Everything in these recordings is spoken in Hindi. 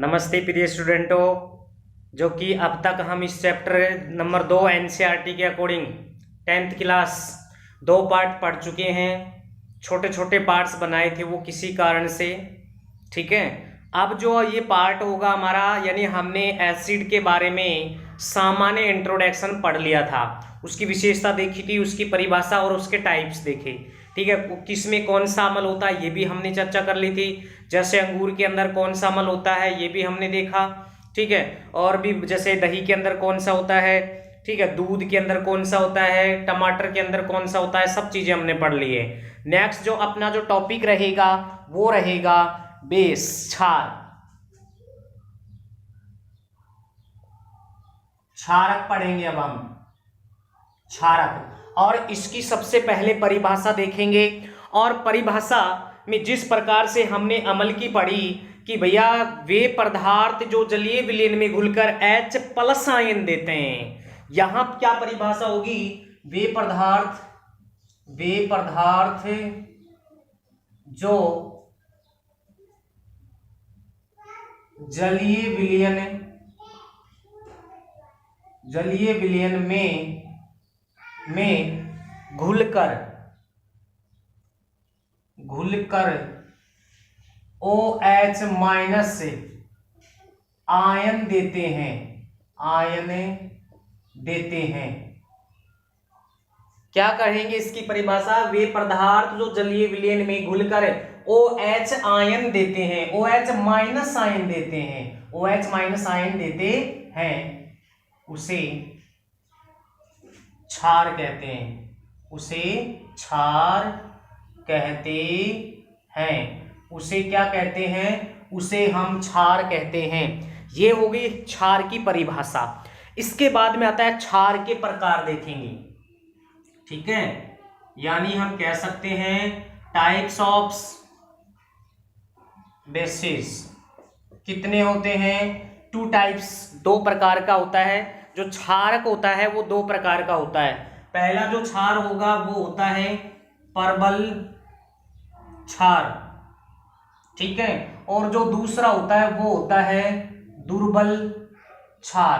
नमस्ते प्रिय स्टूडेंटों, जो कि अब तक हम इस चैप्टर नंबर 2 एनसीईआरटी के अकॉर्डिंग 10th क्लास 2 पार्ट पढ़ चुके हैं। छोटे छोटे पार्ट्स बनाए थे वो किसी कारण से, ठीक है। अब जो ये पार्ट होगा हमारा, यानी हमने एसिड के बारे में सामान्य इंट्रोडक्शन पढ़ लिया था, उसकी विशेषता देखी थी, उसकी परिभाषा और उसके टाइप्स देखे, ठीक है। किस में कौन सा अम्ल होता है ये भी हमने चर्चा कर ली थी। जैसे अंगूर के अंदर कौन सा अम्ल होता है ये भी हमने देखा, ठीक है। और भी जैसे दही के अंदर कौन सा होता है, ठीक है, दूध के अंदर कौन सा होता है, टमाटर के अंदर कौन सा होता है, सब चीजें हमने पढ़ ली है। नेक्स्ट जो अपना जो टॉपिक रहेगा वो रहेगा बेस, क्षार, क्षारक पढ़ेंगे अब हम, क्षारक। और इसकी सबसे पहले परिभाषा देखेंगे। और परिभाषा में जिस प्रकार से हमने अम्ल की पढ़ी कि भैया वे पदार्थ जो जलीय विलयन में घुलकर H+ आयन देते हैं, यहां क्या परिभाषा होगी, वे पदार्थ जो जलीय विलयन में घुलकर OH- आयन देते हैं, क्या कहेंगे इसकी परिभाषा, वे पदार्थ जो जलीय विलयन में घुलकर OH आयन देते हैं, OH- आयन देते हैं, OH- आयन देते हैं, उसे क्षार कहते हैं, उसे क्षार कहते हैं, उसे क्या कहते हैं, उसे हम क्षार कहते हैं। ये होगी क्षार की परिभाषा। इसके बाद में आता है क्षार के प्रकार देखेंगे, ठीक है। यानी हम कह सकते हैं टाइप्स ऑफ बेसिस कितने होते हैं, 2 टाइप्स, 2 प्रकार का होता है। जो क्षारक होता है वो 2 प्रकार का होता है। पहला जो क्षार होगा वो होता है प्रबल क्षार, ठीक है। और जो दूसरा होता है वो होता है दुर्बल क्षार।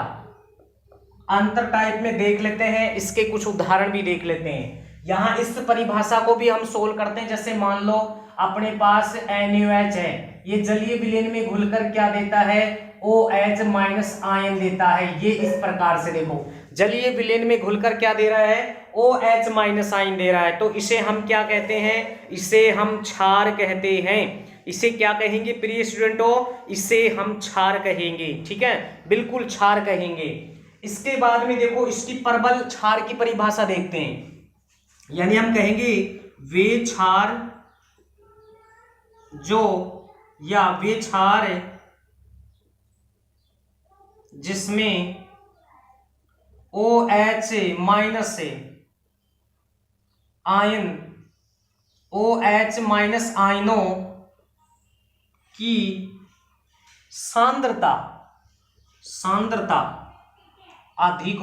अंतर टाइप में देख लेते हैं, इसके कुछ उदाहरण भी देख लेते हैं। यहां इस परिभाषा को भी हम सोल्व करते हैं। जैसे मान लो अपने पास NaOH है, ये जलीय विलयन में घुलकर क्या देता है, OH- आयन देता है। ये इस प्रकार से देखो, जलीय विलयन में घुलकर क्या दे रहा है, OH- आयन दे रहा है। तो इसे हम क्या कहते हैं, इसे हम क्षार कहते हैं। इसे क्या कहेंगे प्रिय स्टूडेंटों, इसे हम क्षार कहेंगे, ठीक है, बिल्कुल क्षार कहेंगे। इसके बाद में देखो इसकी प्रबल क्षार की परिभाषा देखते हैं। यानी हम कहेंगे वे क्षार जो, या वे क्षार जिसमें OH- आयन, OH- आयनों की सांद्रता अधिक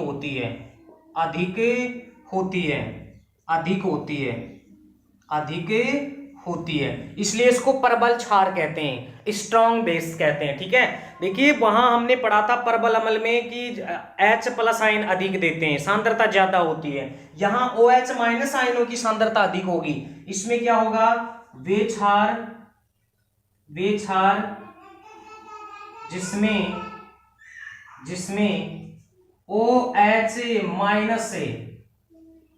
होती है, इसलिए इसको प्रबल क्षार कहते हैं, स्ट्रॉन्ग बेस कहते हैं, ठीक है। देखिए वहां हमने पढ़ा था प्रबल अम्ल में कि H+ आयन अधिक देते हैं, सांद्रता ज्यादा होती है। यहाँ OH- आयनों की सांद्रता अधिक होगी। इसमें क्या होगा, वे क्षार जिसमें OH-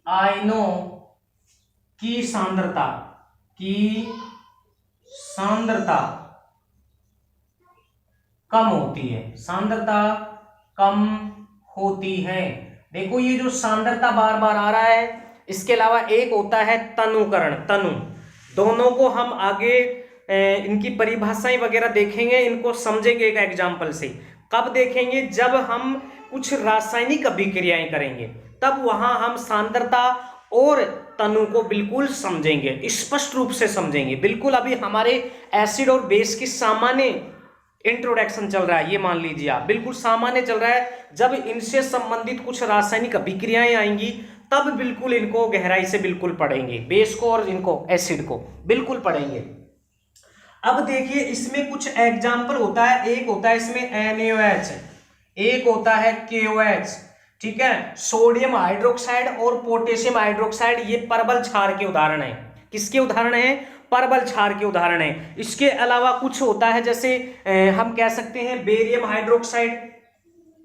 आयनों की सांद्रता कम होती है, देखो ये जो सांद्रता बार बार आ रहा है। इसके अलावा एक होता है तनुकरण, दोनों को हम आगे इनकी परिभाषाएं वगैरह देखेंगे, इनको समझेंगे एक एग्जाम्पल से। कब देखेंगे, जब हम कुछ रासायनिक अभिक्रियाएं करेंगे, तब वहां हम सांद्रता और तनु को बिल्कुल समझेंगे, स्पष्ट रूप से समझेंगे। बिल्कुल अभी हमारे एसिड और बेस की सामान्य इंट्रोडक्शन चल रहा है, ये मान लीजिए आप, बिल्कुल सामान्य चल रहा है। जब इनसे संबंधित कुछ रासायनिक अभिक्रियाएं आएंगी तब बिल्कुल इनको गहराई से बिल्कुल पढ़ेंगे, बेस को और इनको एसिड को बिल्कुल पढ़ेंगे। अब देखिए इसमें कुछ एग्जाम्पल होता है, एक होता है इसमें NaOH, एक होता है KOH, ठीक है। सोडियम हाइड्रोक्साइड और पोटेशियम हाइड्रोक्साइड ये परबल क्षार के उदाहरण है। किसके उदाहरण है? परबल क्षार के उदाहरण है। इसके अलावा कुछ होता है जैसे हम कह सकते हैं barium hydroxide,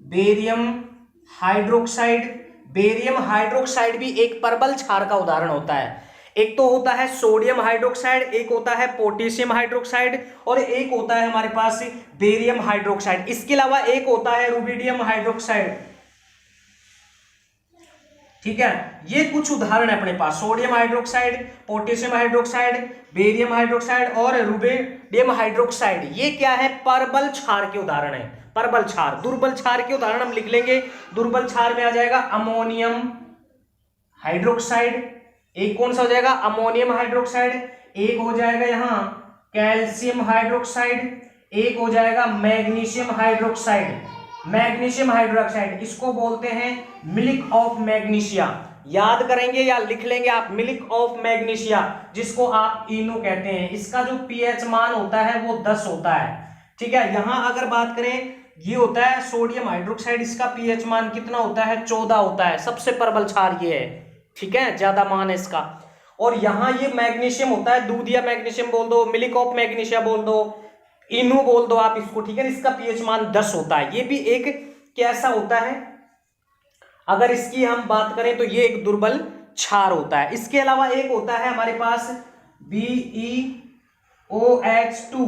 barium hydroxide, barium hydroxide भी एक परबल क्षार का उदाहरण होता है। एक तो होता है सोडियम हाइड्रोक्साइड, एक होता है पोटेशियम हाइड्रोक्साइड और एक होता है हमारे पास बेरियम हाइड्रोक्साइड। इसके अलावा एक होता है रुबिडियम हाइड्रोक्साइड, ठीक है। ये कुछ उदाहरण है अपने पास, sodium hydroxide, potassium hydroxide, barium hydroxide और रुबिडियम हाइड्रोक्साइड। ये क्या है? परबल क्षार के उदाहरण है। परबल क्षार। दुर्बल क्षार के उदाहरण हम लिख लेंगे। दुर्बल क्षार में आ जाएगा अमोनियम हाइड्रोक्साइड, एक कौन सा हो जाएगा? अमोनियम हाइड्रोक्साइड, एक हो जाएगा यहां कैल्शियम हाइड्रोक्साइड, एक हो जाएगा मैग्नीशियम हाइड्रोक्साइड। मैग्नीशियम हाइड्रोक्साइड इसको बोलते हैं मिल्क ऑफ मैग्नीशिया। याद करेंगे या लिख लेंगे आप, मिल्क ऑफ मैग्नीशिया, जिसको आप इनो कहते हैं। इसका जो पीएच मान होता है वो 10 होता है, ठीक है। यहां अगर बात करें, ये होता है सोडियम हाइड्रोक्साइड, इसका पीएच मान कितना होता है? 14 होता है। सबसे प्रबल क्षार ये है, ठीक है, ज्यादा मान है इसका। और यहां ये मैग्नीशियम होता है, दूधिया मैग्नीशियम बोल दो, मिल्क ऑफ मैग्नीशिया बोल दो, इनू बोल दो आप इसको, ठीक है। इसका पीएच मान 10 होता है। ये भी एक कैसा होता है? अगर इसकी हम बात करें तो ये एक दुर्बल क्षार होता है। इसके अलावा एक होता है हमारे पास BeOH2,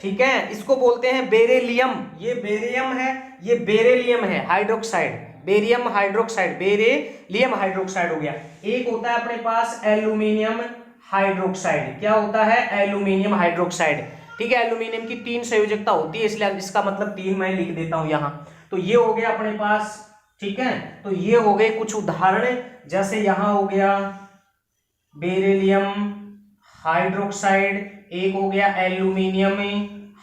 ठीक है, इसको बोलते हैं बेरिलियम। ये बेरियम है, ये बेरिलियम है hydroxide, barium hydroxide, beryllium hydroxide हो गया। एक होता है अपने पास एल्यूमिनियम हाइड्रोक्साइड। क्या होता है? एल्यूमिनियम हाइड्रोक्साइड, ठीक है। एल्यूमिनियम की 3 संयोजकता होती है, इसलिए इसका मतलब 3 मैं लिख देता हूं यहां। तो ये हो गया अपने पास, ठीक है। तो ये हो गए कुछ उदाहरण, जैसे यहां हो गया बेरिलियम हाइड्रोक्साइड, एक हो गया एल्यूमिनियम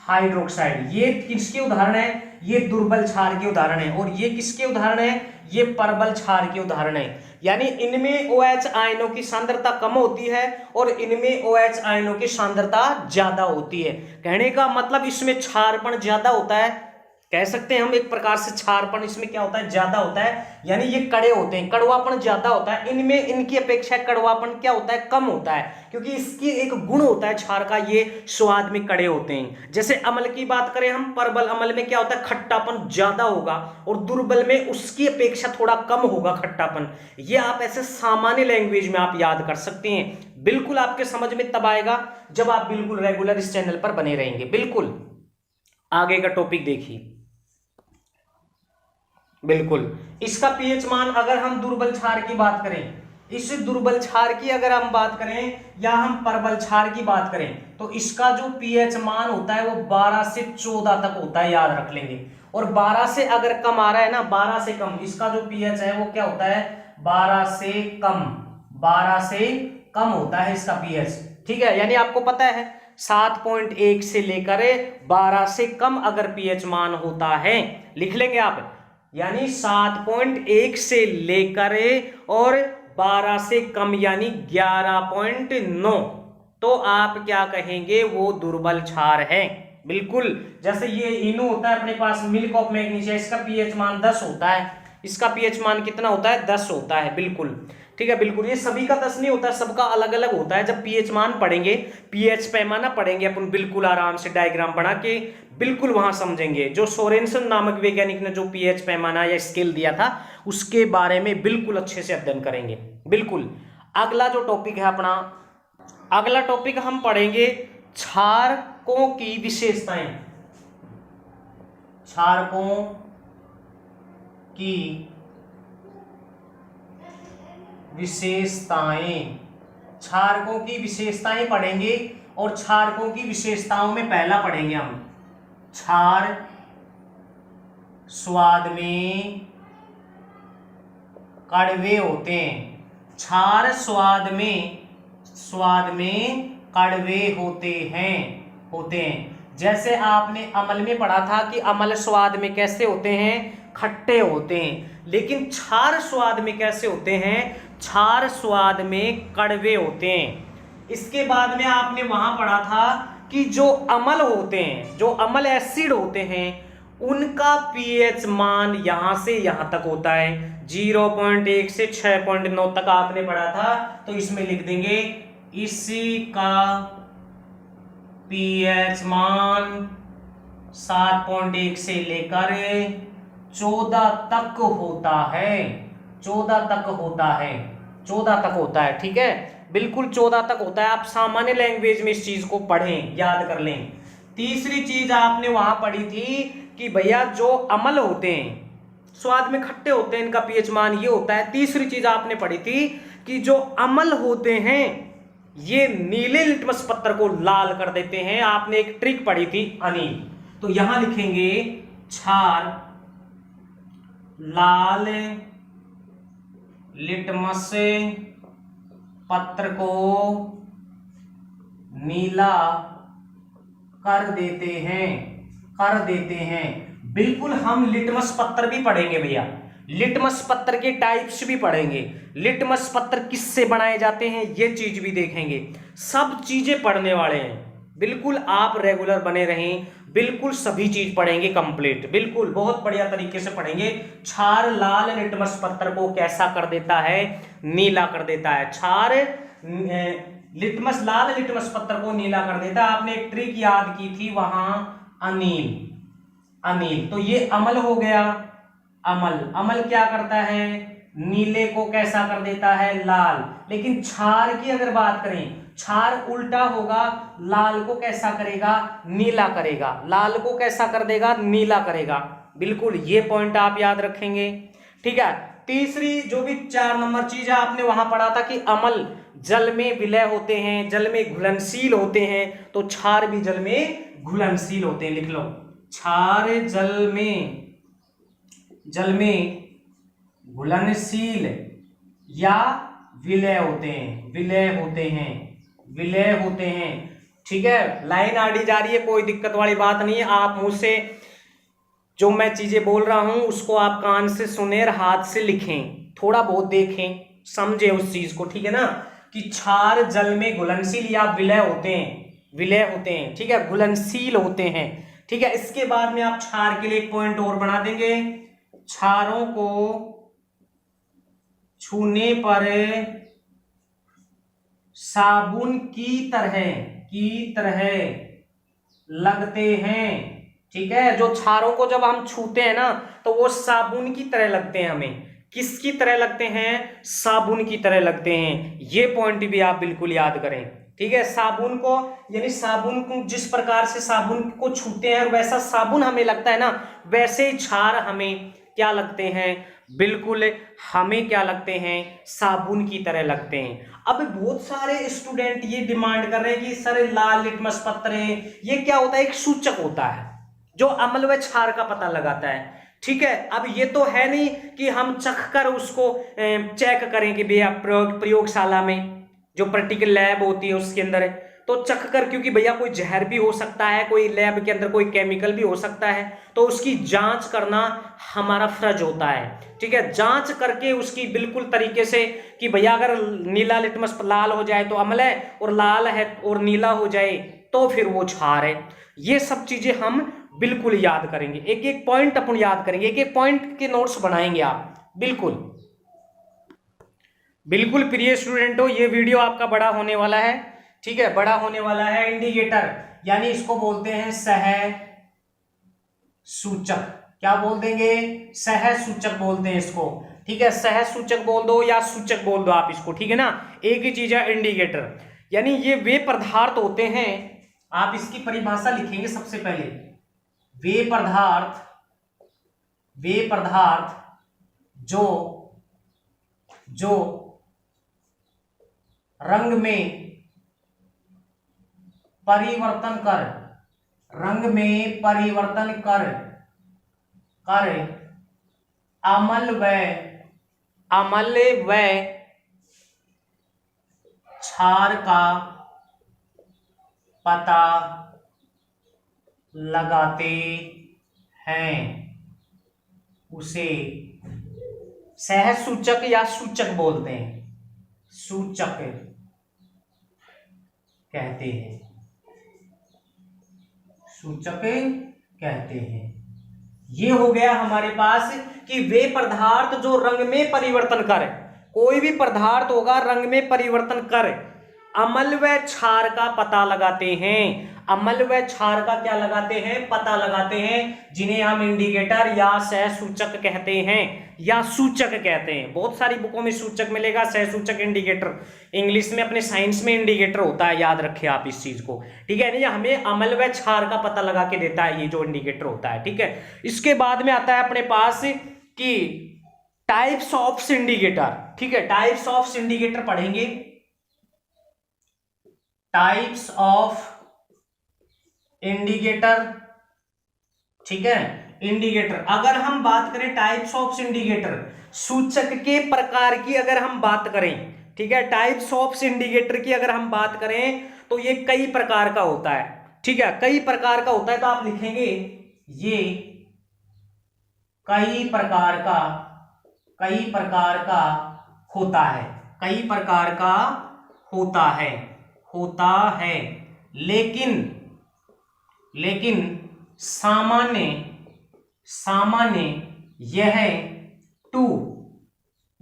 हाइड्रोक्साइड। ये किसके उदाहरण है? ये दुर्बल क्षार के उदाहरण है। और ये किसके उदाहरण है? ये परबल क्षार के उदाहरण है। यानी इनमें OH आयनों की सांद्रता कम होती है और इनमें OH आयनों की सांद्रता ज्यादा होती है। कहने का मतलब इसमें क्षारपण ज्यादा होता है, कह सकते हैं हम एक प्रकार से क्षारपण इसमें क्या होता है? ज्यादा होता है। यानी ये कड़े होते हैं, कड़वापन ज्यादा होता है। इनमें इनकी अपेक्षा कड़वापन क्या होता है? कम होता है, क्योंकि इसकी एक गुण होता है क्षार का, ये स्वाद में कड़े होते हैं। जैसे अम्ल की बात करें हम, परबल अम्ल में क्या होता है? खट्टापन ज्यादा होगा और दुर्बल में उसकी अपेक्षा थोड़ा कम होगा खट्टापन। ये आप ऐसे सामान्य लैंग्वेज में आप याद कर सकते हैं। बिल्कुल आपके समझ में तब आएगा जब आप बिल्कुल रेगुलर इस चैनल पर बने रहेंगे। बिल्कुल आगे का टॉपिक देखिए। बिल्कुल इसका पीएच मान, अगर हम दुर्बल क्षार की बात करें, इस दुर्बल क्षार की अगर हम बात करें या हम परबल क्षार की बात करें, तो इसका जो पीएच मान होता है वो 12 से 14 तक होता है, याद रख लेंगे। और 12 से अगर कम आ रहा है ना, 12 से कम, इसका जो पीएच है वो क्या होता है? 12 से कम, 12 से कम होता है इसका पीएच, ठीक है। यानी आपको पता है 7.1 से लेकर 12 से कम अगर पीएच मान होता है, लिख लेंगे आप, यानी 7.1 से लेकर और 12 से कम यानी 11.9, तो आप क्या कहेंगे? वो दुर्बल क्षार है। बिल्कुल, जैसे ये इनो होता है अपने पास, मिल्क ऑफ मैग्नीशिया, इसका पीएच मान 10 होता है। इसका पीएच मान कितना होता है? 10 होता है। बिल्कुल ठीक है। बिल्कुल ये सभी का 10 नहीं होता, सबका अलग अलग होता है। जब पीएच मान पढ़ेंगे, पीएच पैमाना पढ़ेंगे अपन, बिल्कुल आराम से डायग्राम बना के बिल्कुल वहां समझेंगे। जो सोरेनसन नामक वैज्ञानिक ने जो पीएच पैमाना या स्केल दिया था, उसके बारे में बिल्कुल अच्छे से अध्ययन करेंगे। बिल्कुल अगला जो टॉपिक है अपना, अगला टॉपिक हम पढ़ेंगे क्षारकों की विशेषताएं। क्षारकों की विशेषताएं, क्षारकों की विशेषताएं पढ़ेंगे। और क्षारकों की विशेषताओं में पहला पढ़ेंगे हम, क्षार स्वाद में कड़वे होते हैं। क्षार स्वाद में कड़वे होते हैं। जैसे आपने अम्ल में पढ़ा था कि अम्ल स्वाद में कैसे होते हैं? खट्टे होते हैं। लेकिन क्षार स्वाद में कैसे होते हैं? क्षार स्वाद में कड़वे होते हैं। इसके बाद में आपने वहां पढ़ा था कि जो अम्ल होते हैं, जो अम्ल एसिड होते हैं, उनका पीएच मान यहां से यहां तक होता है 0.1 से 6.9 तक आपने पढ़ा था। तो इसमें लिख देंगे इसी का पीएच मान 7.1 से लेकर 14 तक होता है, 14 तक होता है, 14 तक होता है। ठीक है, बिल्कुल 14 तक होता है। आप सामान्य लैंग्वेज में इस चीज को पढ़ें, याद कर लें। तीसरी चीज आपने वहां पढ़ी थी कि भैया जो अम्ल होते हैं स्वाद में खट्टे होते हैं, इनका पीएच मान ये होता है। तीसरी चीज आपने पढ़ी थी कि जो अम्ल होते हैं ये नीले लिटमस पत्थर को लाल कर देते हैं। आपने एक ट्रिक पढ़ी थी अनिल, तो यहां लिखेंगे क्षार लाल लिटमस पत्र को नीला कर देते हैं, कर देते हैं। बिल्कुल, हम लिटमस पत्र भी पढ़ेंगे भैया, लिटमस पत्र के टाइप्स भी पढ़ेंगे, लिटमस पत्र किससे बनाए जाते हैं ये चीज भी देखेंगे। सब चीजें पढ़ने वाले हैं, बिल्कुल आप रेगुलर बने रहें, बिल्कुल सभी चीज पढ़ेंगे कंप्लीट, बिल्कुल बहुत बढ़िया तरीके से पढ़ेंगे। क्षार लाल लिटमस पत्र को कैसा कर देता है, नीला कर देता है। क्षार लिटमस लाल लिटमस पत्र को नीला कर देता है। आपने एक ट्रिक याद की थी वहां, अनील, अनील। तो ये अमल हो गया, अमल, अमल क्या करता है, नीले को कैसा कर देता है, लाल। लेकिन क्षार की अगर बात करें, क्षार उल्टा होगा, लाल को कैसा करेगा, नीला करेगा, लाल को कैसा कर देगा, नीला करेगा। बिल्कुल ये पॉइंट आप याद रखेंगे। ठीक है, तीसरी जो भी 4 नंबर चीज है आपने वहां पढ़ा था कि अमल जल में विलय होते हैं, जल में घुलनशील होते हैं, तो क्षार भी जल में घुलनशील होते हैं। लिख लो, क्षार जल में घुलनशील या विलय होते हैं, विलय होते हैं, विलय होते हैं। ठीक है, लाइन आड़ी जा रही है, कोई दिक्कत वाली बात नहीं है। आप मुझसे जो मैं चीजें बोल रहा हूं उसको आप कान से सुने और हाथ से लिखें, थोड़ा बहुत देखें, समझे उस चीज को। ठीक है ना, कि क्षार जल में घुलनशील या विलय होते हैं, विलय होते हैं। ठीक है, घुलनशील होते हैं। ठीक है, इसके बाद में आप क्षार के लिए एक पॉइंट और बना देंगे, क्षारों को छूने पर साबुन की तरह लगते हैं। ठीक है, जो क्षारों को जब हम छूते हैं ना तो वो साबुन की तरह लगते हैं हमें। किसकी तरह लगते हैं, साबुन की तरह लगते हैं। ये पॉइंट भी आप बिल्कुल याद करें। ठीक है, साबुन को, यानी साबुन को जिस प्रकार से साबुन को छूते हैं और वैसा साबुन हमें लगता है ना, वैसे ही क्षार हमें क्या लगते हैं, बिल्कुल हमें क्या लगते हैं, साबुन की तरह लगते हैं। अब बहुत सारे स्टूडेंट ये डिमांड कर रहे हैं कि सर लाल लिटमस पत्र है, ये क्या होता है, एक सूचक होता है जो अम्ल व क्षार का पता लगाता है। ठीक है, अब ये तो है नहीं कि हम चख कर उसको चेक करें कि भैया प्रयोगशाला में जो प्रैक्टिकल लैब होती है उसके अंदर है तो चख कर, क्योंकि भैया कोई जहर भी हो सकता है, कोई लैब के अंदर कोई केमिकल भी हो सकता है, तो उसकी जांच करना हमारा फर्ज होता है। ठीक है, जांच करके उसकी बिल्कुल तरीके से कि भैया अगर नीला लिटमस लाल हो जाए तो अम्ल है, और लाल है और नीला हो जाए तो फिर वो क्षार है। ये सब चीजें हम बिल्कुल याद करेंगे, एक एक पॉइंट अपन याद करेंगे, एक एक पॉइंट के नोट्स बनाएंगे आप। बिल्कुल बिल्कुल प्रिय स्टूडेंटों, ये वीडियो आपका बड़ा होने वाला है। ठीक है, बड़ा होने वाला है। इंडिकेटर यानी इसको बोलते हैं सह सूचक, क्या बोल देंगे, सह सूचक बोलते हैं इसको। ठीक है, सह सूचक बोल दो या सूचक बोल दो आप इसको। ठीक है ना, एक ही चीज है इंडिकेटर, यानी ये वे पदार्थ होते हैं, आप इसकी परिभाषा लिखेंगे सबसे पहले, वे पदार्थ जो रंग में परिवर्तन कर अम्ल व क्षार का पता लगाते हैं, उसे सहसूचक या सूचक बोलते हैं, सूचक कहते हैं। सूचक कहते हैं। ये हो गया हमारे पास कि वे पदार्थ जो रंग में परिवर्तन कर, कोई भी पदार्थ होगा रंग में परिवर्तन कर अम्ल व क्षार का पता लगाते हैं। अम्ल व क्षार का क्या लगाते हैं? पता लगाते हैं, जिन्हें हम इंडिकेटर या सहसूचक कहते हैं या सूचक कहते हैं। बहुत सारी बुकों में सूचक मिलेगा, सहसूचक, इंडिकेटर। इंग्लिश में अपने साइंस में इंडिकेटर होता है, याद रखिए आप इस चीज को, ठीक है। नहीं, हमें अम्ल व क्षार का पता लगा के देता है ये जो इंडिकेटर होता है, ठीक है। इसके बाद में आता है अपने पास कि टाइप्स ऑफ इंडिकेटर, ठीक है। टाइप्स ऑफ इंडिकेटर पढ़ेंगे, टाइप्स ऑफ इंडिकेटर, ठीक है। इंडिकेटर, अगर हम बात करें टाइप्स ऑफ इंडिकेटर, सूचक के प्रकार की अगर हम बात करें, ठीक है, टाइप्स ऑफ इंडिकेटर की अगर हम बात करें तो ये कई प्रकार का होता है, ठीक है। कई प्रकार का होता है, तो आप लिखेंगे ये कई प्रकार का होता है, कई प्रकार का होता है, लेकिन सामान्य यह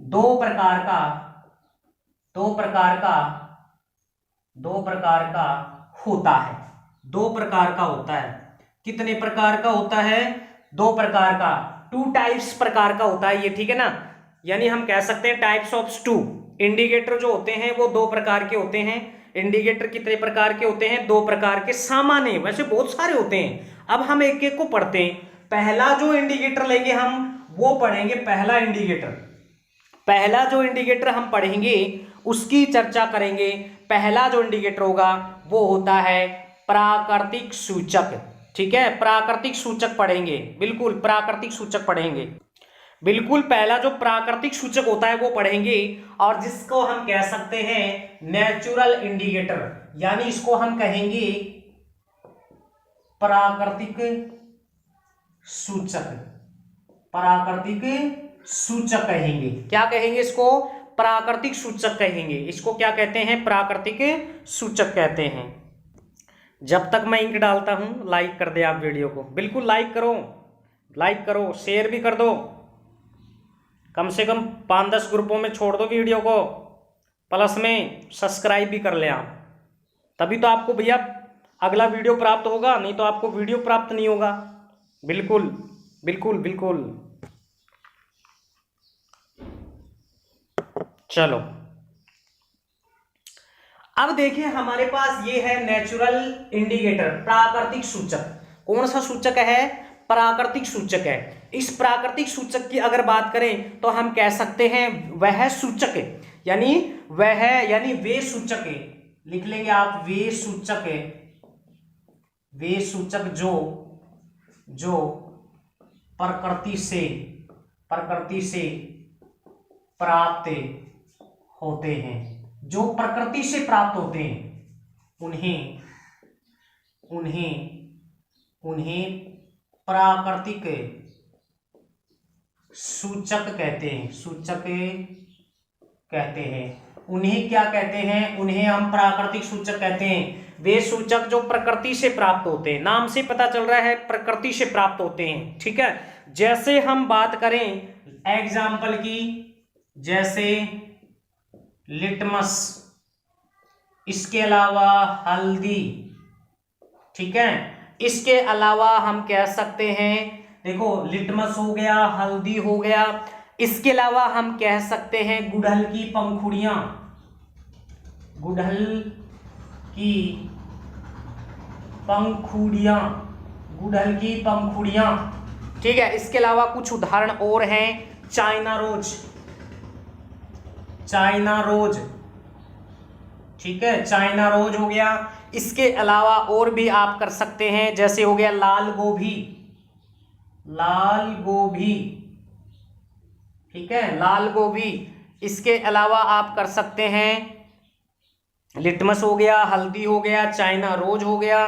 दो प्रकार का होता है। दो प्रकार का होता है। कितने प्रकार का होता है? दो प्रकार का, टू टाइप्स प्रकार का होता है ये, ठीक है ना। यानी हम कह सकते हैं टाइप्स ऑफ टू। इंडिकेटर जो होते हैं वो दो प्रकार के होते हैं। इंडिकेटर कितने प्रकार के होते हैं? दो प्रकार के। सामान्य वैसे बहुत सारे होते हैं। अब हम एक एक को पढ़ते हैं। पहला जो इंडिकेटर लेंगे हम वो पढ़ेंगे, पहला जो इंडिकेटर हम पढ़ेंगे उसकी चर्चा करेंगे। पहला जो इंडिकेटर होगा वो होता है प्राकृतिक सूचक, ठीक है। प्राकृतिक सूचक पढ़ेंगे, बिल्कुल प्राकृतिक सूचक पढ़ेंगे, बिल्कुल। पहला जो प्राकृतिक सूचक होता है वो पढ़ेंगे, और जिसको हम कह सकते हैं नेचुरल इंडिकेटर, यानी इसको हम कहेंगे प्राकृतिक सूचक कहेंगे। क्या कहेंगे इसको? प्राकृतिक सूचक कहेंगे। इसको क्या कहते हैं? प्राकृतिक सूचक कहते हैं। जब तक मैं इंक डालता हूं लाइक कर दे आप वीडियो को, बिल्कुल लाइक करो, शेयर भी कर दो, कम से कम 5-10 ग्रुपों में छोड़ दो वीडियो को, प्लस में सब्सक्राइब भी कर ले आप, तभी तो आपको भैया अगला वीडियो प्राप्त होगा, नहीं तो आपको वीडियो प्राप्त नहीं होगा। बिल्कुल। चलो अब देखिए हमारे पास ये है नेचुरल इंडिकेटर, प्राकृतिक सूचक। कौन सा सूचक है? प्राकृतिक सूचक है। इस प्राकृतिक सूचक की अगर बात करें तो हम कह सकते हैं वह सूचक, यानी वे सूचक, लिख लेंगे आप, वे सूचक जो प्रकृति से प्राप्त होते हैं, जो प्रकृति से प्राप्त होते हैं उन्हें प्राकृतिक सूचक कहते हैं। उन्हें क्या कहते हैं? उन्हें हम प्राकृतिक सूचक कहते हैं। वे सूचक जो प्रकृति से प्राप्त होते हैं, नाम से पता चल रहा है प्रकृति से प्राप्त होते हैं, ठीक है। जैसे हम बात करें एग्जाम्पल की, जैसे लिटमस, इसके अलावा हल्दी, ठीक है। इसके अलावा हम कह सकते हैं, देखो लिटमस हो गया, हल्दी हो गया, इसके अलावा हम कह सकते हैं गुड़हल की पंखुड़ियां, ठीक है। इसके अलावा कुछ उदाहरण और हैं, चाइना रोज, ठीक है, चाइना रोज हो गया। इसके अलावा और भी आप कर सकते हैं, जैसे हो गया लाल गोभी, ठीक है, लाल गोभी। इसके अलावा आप कर सकते हैं लिटमस हो गया, हल्दी हो गया, चाइना रोज हो गया,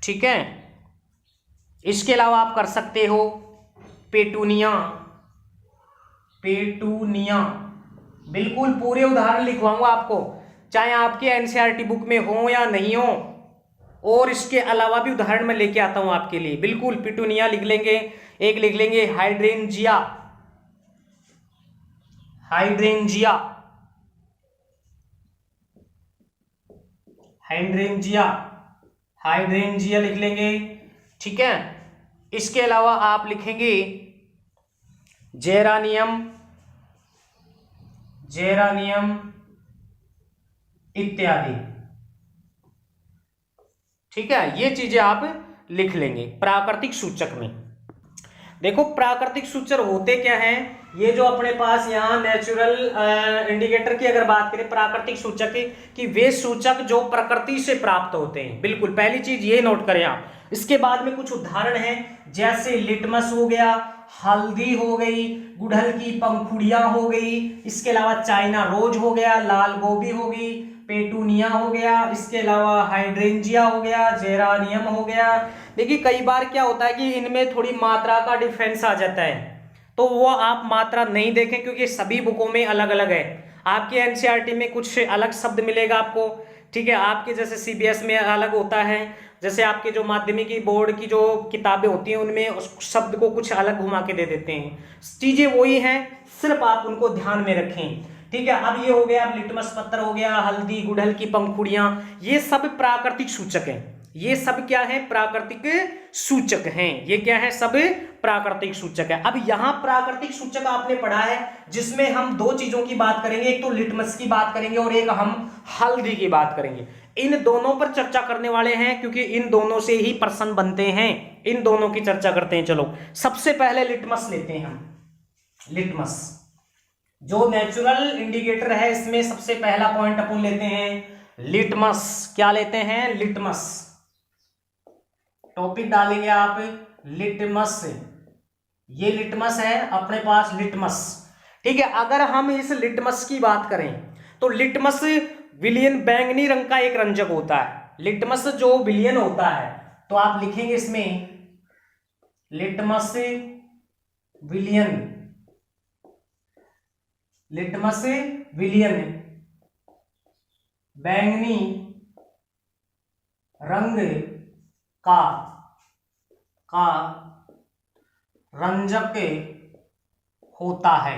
ठीक है। इसके अलावा आप कर सकते हो पेटूनिया, बिल्कुल पूरे उदाहरण लिखवाऊंगा आपको, चाहे आपके एनसीईआरटी बुक में हो या नहीं हो, और इसके अलावा भी उदाहरण मैं लेके आता हूं आपके लिए, बिल्कुल। पिटूनिया लिख लेंगे, एक लिख लेंगे हाइड्रेंजिया, हाइड्रेंजिया, हाइड्रेंजिया, हाइड्रेंजिया लिख लेंगे, ठीक है। इसके अलावा आप लिखेंगे जेरानियम, जेरानियम इत्यादि, ठीक है। ये चीजें आप लिख लेंगे प्राकृतिक सूचक में। देखो प्राकृतिक सूचक होते क्या हैं, ये जो अपने पास यहाँ नेचुरल इंडिकेटर की अगर बात करें, प्राकृतिक सूचक कि वे सूचक जो प्रकृति से प्राप्त होते हैं, बिल्कुल पहली चीज ये नोट करें आप। इसके बाद में कुछ उदाहरण हैं, जैसे लिटमस हो गया, हल्दी हो गई, गुड़हल की पंखुड़ियां हो गई, इसके अलावा चाइना रोज हो गया, लाल गोभी हो गई, पेटूनिया हो गया, इसके अलावा हाइड्रेंजिया हो गया, जेरानियम हो गया। देखिए कई बार क्या होता है कि इनमें थोड़ी मात्रा का डिफरेंस आ जाता है, तो वो आप मात्रा नहीं देखें क्योंकि सभी बुकों में अलग अलग है। आपके एनसीईआरटी में कुछ अलग शब्द मिलेगा आपको, ठीक है। आपके जैसे सीबीएस में अलग होता है, जैसे आपके जो माध्यमिक बोर्ड की जो किताबें होती हैं उनमें उस शब्द को कुछ अलग घुमा के दे देते हैं। चीजें वही हैं, सिर्फ आप उनको ध्यान में रखें, ठीक है। अब ये हो गया, अब लिटमस पत्थर हो गया, हल्दी, गुड़हल की पंखुड़ियां, ये सब प्राकृतिक सूचक हैं। ये सब क्या है, प्राकृतिक सूचक हैं। ये क्या है, सब प्राकृतिक सूचक है। अब यहां प्राकृतिक सूचक आपने पढ़ा है जिसमें हम दो चीजों की बात करेंगे, एक तो लिटमस की बात करेंगे और एक हम हल्दी की बात करेंगे। इन दोनों पर चर्चा करने वाले हैं क्योंकि इन दोनों से ही प्रश्न बनते हैं, इन दोनों की चर्चा करते हैं। चलो सबसे पहले लिटमस लेते हैं हम। लिटमस जो नेचुरल इंडिकेटर है, इसमें सबसे पहला पॉइंट अपन लेते हैं लिटमस। क्या लेते हैं, लिटमस। टॉपिक डालेंगे आप लिटमस, ये लिटमस है अपने पास, लिटमस, ठीक है। अगर हम इस लिटमस की बात करें तो लिटमस विलियन बैंगनी रंग का एक रंजक होता है। लिटमस जो विलियन होता है तो आप लिखेंगे इसमें लिटमस विलियन, लिटमस विलियन बैंगनी रंग का रंजक होता है,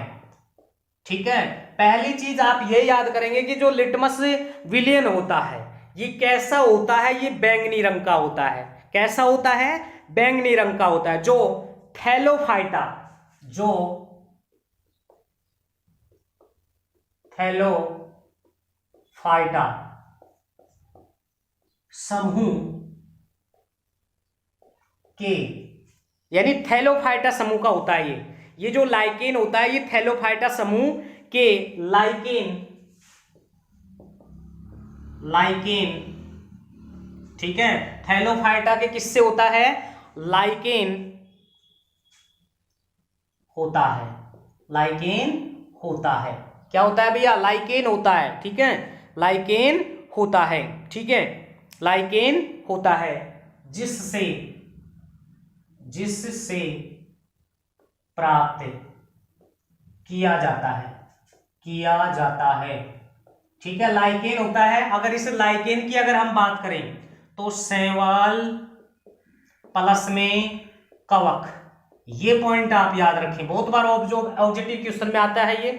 ठीक है। पहली चीज आप ये याद करेंगे कि जो लिटमस विलियन होता है ये कैसा होता है, ये बैंगनी रंग का होता है। कैसा होता है, बैंगनी रंग का होता है। जो थैलोफाइटा, जो थैलोफाइटा समूह के, यानी थैलोफाइटा समूह का होता है ये जो लाइकेन होता है, ये थैलोफाइटा समूह के लाइकेन, ठीक है। थैलोफाइटा के किससे होता है, लाइकेन होता है, लाइकेन होता है। क्या होता है भैया, लाइकेन होता है, ठीक है। लाइकेन होता है, ठीक है, लाइकेन होता है, जिससे प्राप्त किया जाता है, ठीक है। लाइकेन होता है। अगर इस लाइकेन की अगर हम बात करें तो शैवाल प्लस में कवक, ये पॉइंट आप याद रखें, बहुत बार ऑब्जेक्टिव क्वेश्चन में आता है ये,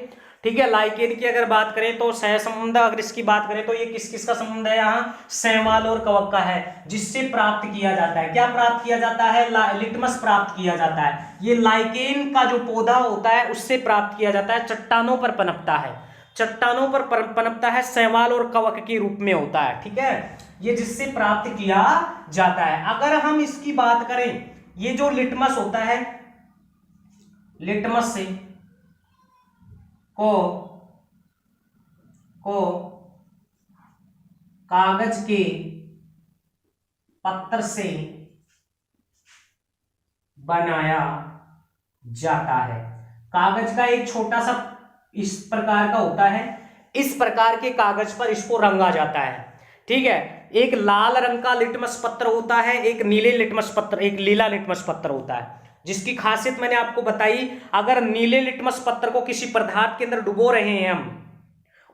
ठीक है। लाइकेन की अगर बात करें तो सहसंबंध, अगर इसकी बात करें तो ये किस किस का संबंध है, यहाँ शैवाल और कवक का है, जिससे प्राप्त किया जाता है। क्या प्राप्त किया जाता है, लिटमस प्राप्त किया जाता है। ये लाइकेन का जो पौधा होता है उससे प्राप्त किया जाता है, चट्टानों पर पनपता है, चट्टानों पर पनपता है, शैवाल और कवक के रूप में होता है, ठीक है। ये जिससे प्राप्त किया जाता है। अगर हम इसकी बात करें, ये जो लिटमस होता है, लिटमस से को कागज के पत्थर से बनाया जाता है। कागज का एक छोटा सा इस प्रकार का होता है, इस प्रकार के कागज पर इसको रंगा जाता है, ठीक है। एक लाल रंग का लिटमस पत्र होता है, एक नीले लिटमस पत्र, एक लीला लिटमस पत्र होता है, जिसकी खासियत मैंने आपको बताई। अगर नीले लिटमस पत्र को किसी पदार्थ के अंदर डुबो रहे हैं हम,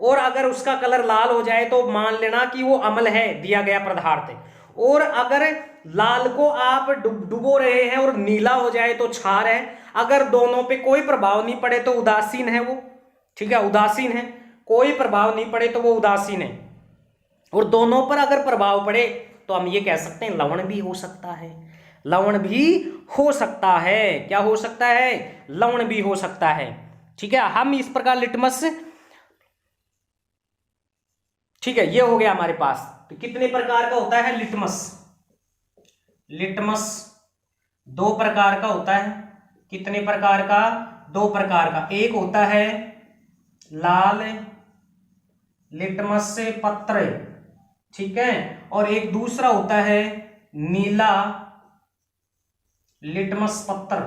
और अगर उसका कलर लाल हो जाए तो मान लेना कि वो अम्ल है दिया गया पदार्थ, और अगर लाल को आप डुबो रहे हैं और नीला हो जाए तो क्षार है, अगर दोनों पे कोई प्रभाव नहीं पड़े तो उदासीन है वो, ठीक है, उदासीन है, कोई प्रभाव नहीं पड़े तो वो उदासीन है, और दोनों पर अगर प्रभाव पड़े तो हम ये कह सकते हैं लवण भी हो सकता है, लवण भी हो सकता है। क्या हो सकता है? लवण भी हो सकता है। ठीक है, हम इस प्रकार लिटमस, ठीक है, ये हो गया हमारे पास। तो कितने प्रकार का होता है लिटमस? लिटमस दो प्रकार का होता है। कितने प्रकार का? दो प्रकार का। एक होता है लाल लिटमस से पत्र, ठीक है, और एक दूसरा होता है नीला लिटमस पत्र।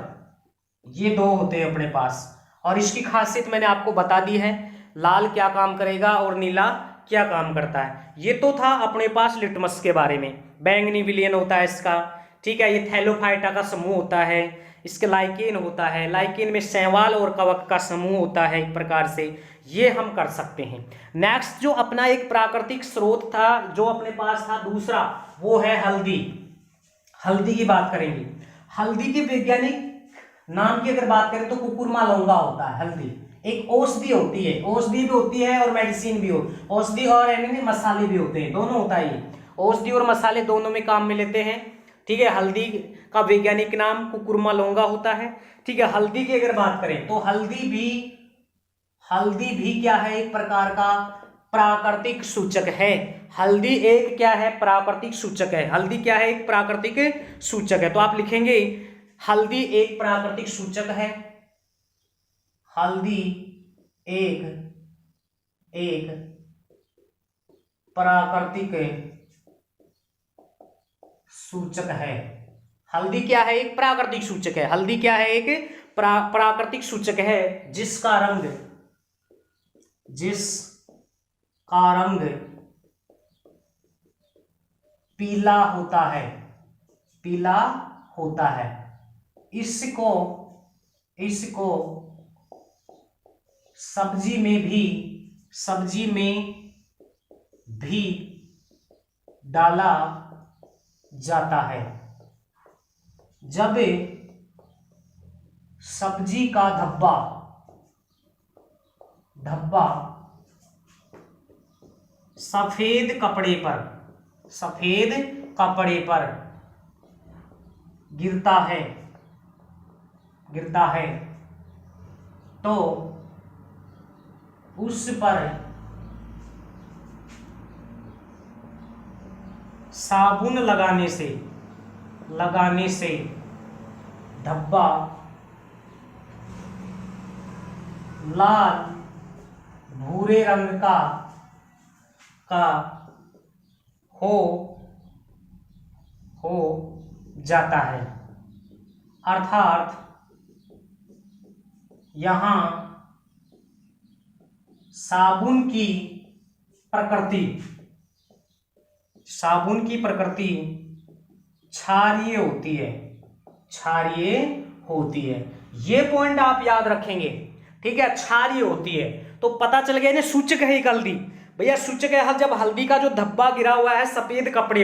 ये दो होते हैं अपने पास, और इसकी खासियत मैंने आपको बता दी है, लाल क्या काम करेगा और नीला क्या काम करता है। ये तो था अपने पास लिटमस के बारे में। बैंगनी विलयन होता है इसका, ठीक है, ये थैलोफाइटा का समूह होता है, इसके लाइकेन होता है, लाइकेन में शैवाल और कवक का समूह होता है। एक प्रकार से ये हम कर सकते हैं। नेक्स्ट जो अपना एक प्राकृतिक स्रोत था जो अपने पास था दूसरा, वो है हल्दी। हल्दी की बात करेंगे। हल्दी के वैज्ञानिक नाम की अगर बात करें तो कुकुरमा लौंगा होता है। हल्दी एक औषधि होती है, औषधि भी होती है और मेडिसिन भी हो, औषधि और मसाले भी होते हैं, दोनों होता है। ये औषधि और मसाले दोनों में काम में लेते हैं। ठीक है, हल्दी का वैज्ञानिक नाम कुकुरमा लौंगा होता है। ठीक है, हल्दी की अगर बात करें तो हल्दी भी क्या है? एक प्रकार का प्राकृतिक सूचक है। हल्दी एक क्या है? प्राकृतिक सूचक है। हल्दी क्या है? एक प्राकृतिक सूचक है। तो आप लिखेंगे हल्दी एक प्राकृतिक सूचक है। हल्दी एक प्राकृतिक सूचक है। हल्दी क्या है? एक प्राकृतिक सूचक है। हल्दी क्या है? एक प्राकृतिक सूचक है जिसका रंग पीला होता है, पीला होता है। इसको सब्जी में भी डाला जाता है। जब सब्जी का धब्बा सफेद कपड़े पर गिरता है तो उस पर साबुन लगाने से धब्बा लाल भूरे रंग का हो जाता है। अर्थात यहां साबुन की प्रकृति क्षारीय होती है। ये पॉइंट आप याद रखेंगे। ठीक है, क्षारीय होती है। तो पता चल गया ना, सूचक है एक हल्दी। भैया सूचक है जब हल्दी का जो धब्बा गिरा हुआ है सफेद कपड़े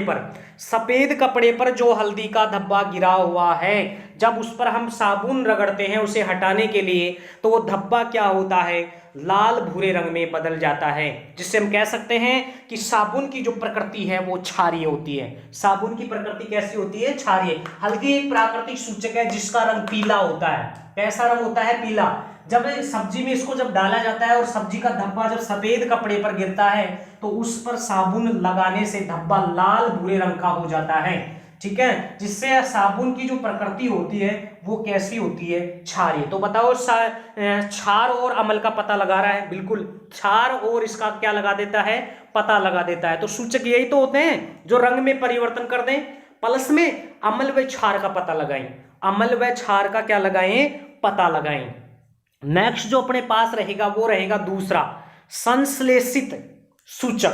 पर जो हल्दी का धब्बा गिरा हुआ है, जब उस पर हम साबुन रगड़ते हैं उसे हटाने के लिए, तो वो धब्बा क्या होता है? लाल भूरे रंग में बदल जाता है, जिससे हम कह सकते हैं कि साबुन की जो प्रकृति है वो क्षारीय होती है। साबुन की प्रकृति कैसी होती है? क्षारीय। हल्दी एक प्राकृतिक सूचक है जिसका रंग पीला होता है। कैसा रंग होता है? पीला। जब सब्जी में इसको जब डाला जाता है और सब्जी का धब्बा जब सफेद कपड़े पर गिरता है तो उस पर साबुन लगाने से धब्बा लाल भूरे रंग का हो जाता है। ठीक है, जिससे साबुन की जो प्रकृति होती है वो कैसी होती है? क्षारीय। तो बताओ, क्षार और अम्ल का पता लगा रहा है। बिल्कुल, क्षार और इसका क्या लगा देता है? पता लगा देता है। तो सूचक यही तो होते हैं जो रंग में परिवर्तन कर दें। प्लस में अम्ल व क्षार का पता लगाएं, अम्ल व क्षार का क्या लगाएं? पता लगाएं। नेक्स्ट जो अपने पास रहेगा वो रहेगा दूसरा, संश्लेषित सूचक।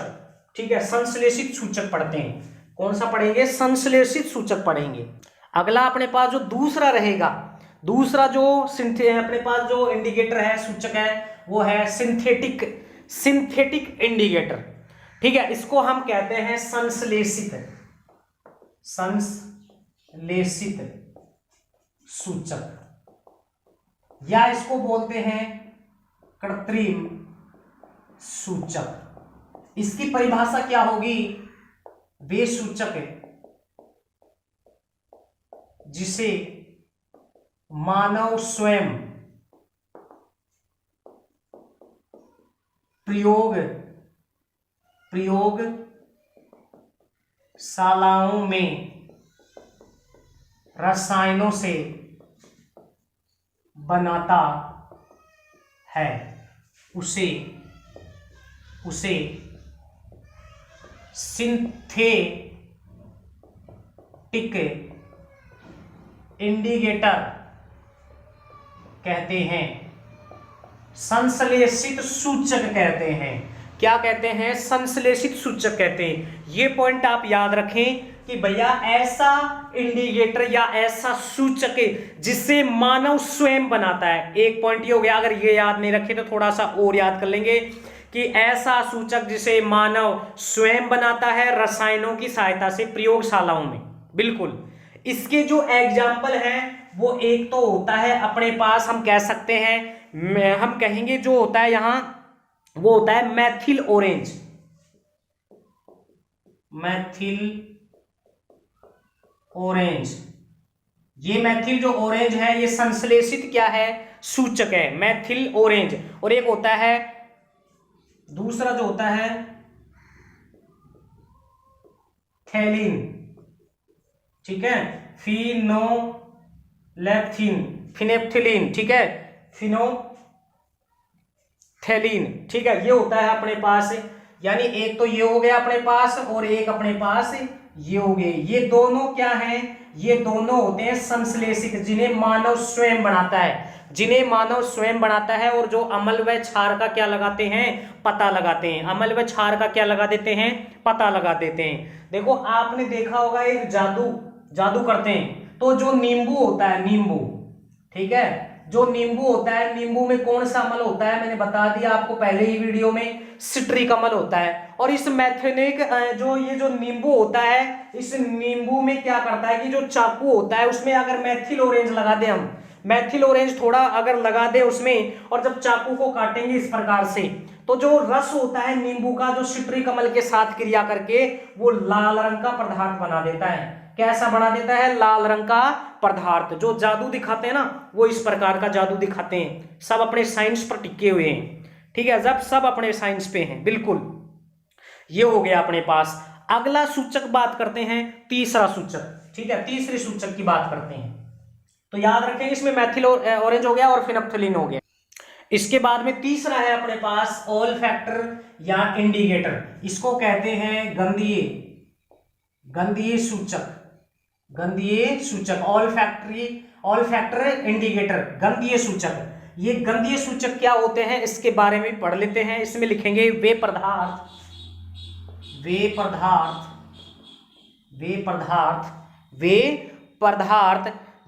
ठीक है, संश्लेषित सूचक पढ़ते हैं। कौन सा पढ़ेंगे? संश्लेषित सूचक पढ़ेंगे। अगला अपने पास जो दूसरा रहेगा, दूसरा जो अपने पास जो इंडिकेटर है, सूचक है, वो है सिंथेटिक इंडिकेटर। ठीक है, इसको हम कहते हैं संश्लेषित संश्लेषित सूचक, या इसको बोलते हैं कृत्रिम सूचक। इसकी परिभाषा क्या होगी? वे सूचक जिसे मानव स्वयं प्रयोगशालाओं में रसायनों से बनाता है, उसे सिंथेटिक इंडिकेटर कहते हैं, संश्लेषित सूचक कहते हैं। क्या कहते हैं? संश्लेषित सूचक कहते हैं। ये पॉइंट आप याद रखें कि भैया ऐसा इंडिकेटर या ऐसा सूचक जिसे मानव स्वयं बनाता है। एक पॉइंट ये हो गया, अगर ये याद नहीं रखे तो थोड़ा सा और याद कर लेंगे कि ऐसा सूचक जिसे मानव स्वयं बनाता है रसायनों की सहायता से प्रयोगशालाओं में। बिल्कुल, इसके जो एग्जाम्पल हैं वो एक तो होता है अपने पास, हम कह सकते हैं, हम कहेंगे जो होता है यहां वो होता है मैथिल ऑरेंज। ये मैथिल जो ऑरेंज है ये संश्लेषित क्या है? सूचक है, मैथिल ऑरेंज। और एक होता है दूसरा जो होता है थैलिन, ठीक है, फिनेप्थिलीन, ठीक है, फिनोथैलीन, ठीक है, ये होता है अपने पास। यानी एक तो ये हो गया अपने पास और एक अपने पास ये हो गए। ये दोनों क्या हैं? ये दोनों होते हैं संश्लेषित, जिन्हें मानव स्वयं बनाता है, और जो अम्ल व क्षार का क्या लगाते हैं? पता लगाते हैं। अम्ल व क्षार का क्या लगा देते हैं? पता लगा देते हैं। देखो आपने देखा होगा एक जादू करते हैं, तो जो नींबू होता है, ठीक है, जो नींबू होता है, नींबू में कौन सा अम्ल होता है? मैंने बता दिया आपको पहले ही वीडियो में, सिट्रिक अम्ल होता है। और इस मैथेनिक जो नींबू होता है, इस नींबू में क्या करता है कि जो चाकू होता है उसमें अगर मैथिल ऑरेंज लगा दें हम, मैथिल ऑरेंज थोड़ा अगर लगा दे उसमें, और जब चाकू को काटेंगे इस प्रकार से, तो जो रस होता है नींबू का, जो सिट्रिक अम्ल के साथ क्रिया करके वो लाल रंग का पदार्थ बना देता है। कैसा बना देता है? लाल रंग का पदार्थ। जो जादू दिखाते हैं ना, वो इस प्रकार का जादू दिखाते हैं। सब अपने साइंस पर टिके हुए हैं, ठीक है, जब सब अपने साइंस पे हैं। बिल्कुल, ये हो गया अपने पास। अगला सूचक बात करते हैं, तीसरा सूचक, ठीक है, तीसरे सूचक की बात करते हैं। तो याद रखेंगे इसमें मैथिल ऑरेंज हो गया और फिनोप्थिलीन हो गया। इसके बाद में तीसरा है अपने पास ऑल्फैक्टर या इंडिकेटर। इसको कहते हैं गंधीय सूचक, ऑल्फैक्टर इंडिकेटर, गंधीय सूचक। ये गंधीय सूचक क्या होते हैं इसके बारे में पढ़ लेते हैं। इसमें लिखेंगे वे पदार्थ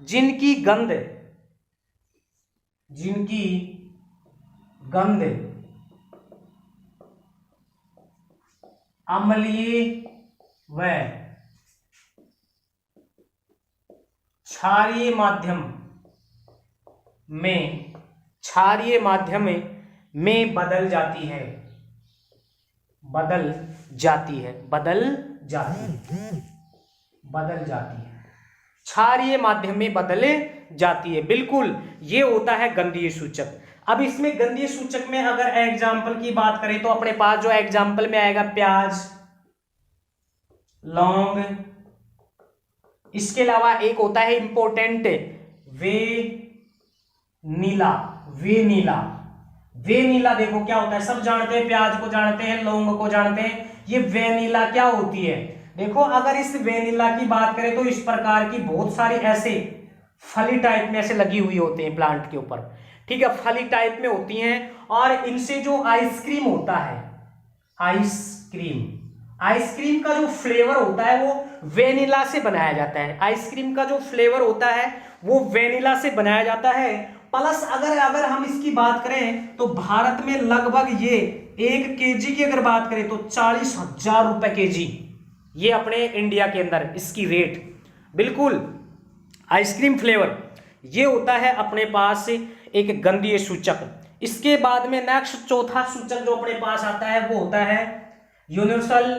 जिनकी गंध अम्लीय व क्षारीय माध्यम में बदल जाती है। क्षारीय माध्यम में बदल जाती है। बिल्कुल, ये होता है गंधीय सूचक। अब इसमें गंधीय सूचक में अगर एग्जाम्पल की बात करें तो अपने पास जो एग्जाम्पल में आएगा प्याज, लौंग, इसके अलावा एक होता है इंपॉर्टेंट वेनिला। देखो क्या होता है, सब जानते हैं, प्याज को जानते हैं, लौंग को जानते हैं। ये वेनिला क्या होती है? देखो अगर इस वेनिला की बात करें तो इस प्रकार की बहुत सारी ऐसे फली टाइप में ऐसे लगी हुई होते हैं प्लांट के ऊपर, ठीक है, फली टाइप में होती हैं। और इनसे जो आइसक्रीम होता है, आइसक्रीम का जो फ्लेवर होता है वो वेनिला से बनाया जाता है। आइसक्रीम का जो फ्लेवर होता है वो वेनिला से बनाया जाता है। प्लस अगर हम इसकी बात करें तो भारत में लगभग ये 1 kg की अगर बात करें तो 40,000 रुपए केजी, ये अपने इंडिया के अंदर इसकी रेट बिल्कुल। आइसक्रीम फ्लेवर ये होता है अपने पास एक गंधीय सूचक। इसके बाद में नेक्स्ट चौथा सूचक जो अपने पास आता है वो होता है यूनिवर्सल